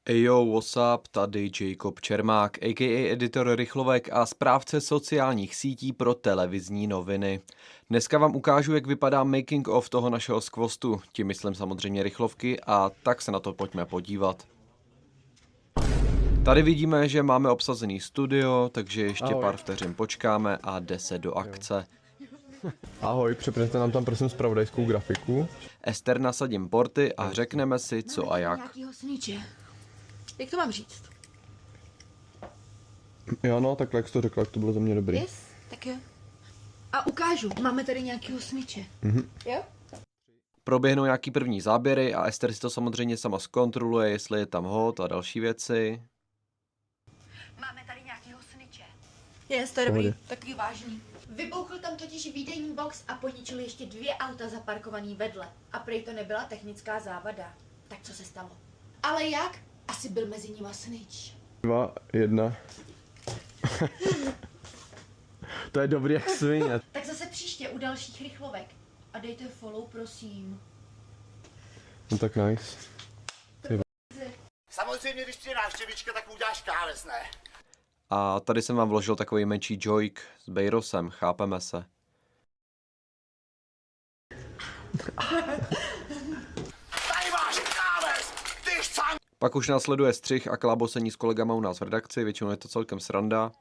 Ejo, what's up, tady Jacob Čermák, a.k.a. editor Rychlovek a správce sociálních sítí pro televizní noviny. Dneska vám ukážu, jak vypadá making of toho našeho skvostu, tím myslím samozřejmě Rychlovky, a tak se na to pojďme podívat. Tady vidíme, že máme obsazený studio, takže ještě pár vteřin počkáme a jde se do akce. Ahoj, přepnete nám tam prosím zpravodajskou grafiku. Ester nasadím porty a řekneme si co a jak. Nějakýho sniče. Jak to mám říct? Jo no, takhle jak jsi to řekla, jak to bylo za mě dobrý. Yes, tak jo. A ukážu, máme tady nějakýho sniče. Jo? Proběhnou nějaký první záběry a Ester si to samozřejmě sama zkontroluje, jestli je tam hot a další věci. Máme tady nějakýho sniče. Yes, to je dobrý, Pohodě. takový vážný. Vybouchl tam totiž výdejní box a poničil ještě 2 auta zaparkovaný vedle. A prej to nebyla technická závada. Tak co se stalo? Ale jak? Asi byl mezi nima snič. 2, 1. To je dobrý jak svině. Tak zase příště u dalších rychlovek. A dejte follow, prosím. No tak nice. Samozřejmě, když přijde návštěvička, tak mu uděláš káves, ne? A tady jsem vám vložil takový menší joik s Bejrosem, chápeme se. Tady máš káves! Ty šcan! Pak už následuje střih a klábosení s kolegama u nás v redakci, většinou je to celkem sranda.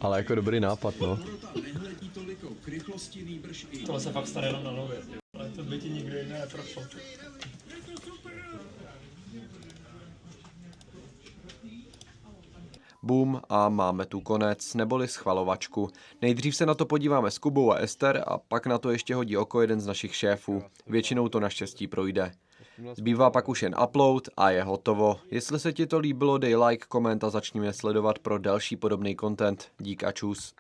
Ale jako dobrý nápad, no. Tohle se fakt staré jenom na nově, ale to by ti nikdo jiný neprošlo. Bum a máme tu konec, neboli schvalovačku. Nejdřív se na to podíváme s Kubou a Ester a pak na to ještě hodí oko jeden z našich šéfů. Většinou to naštěstí projde. Zbývá pak už jen upload a je hotovo. Jestli se ti to líbilo, dej like, koment a začni mě sledovat pro další podobný content. Dík a čus.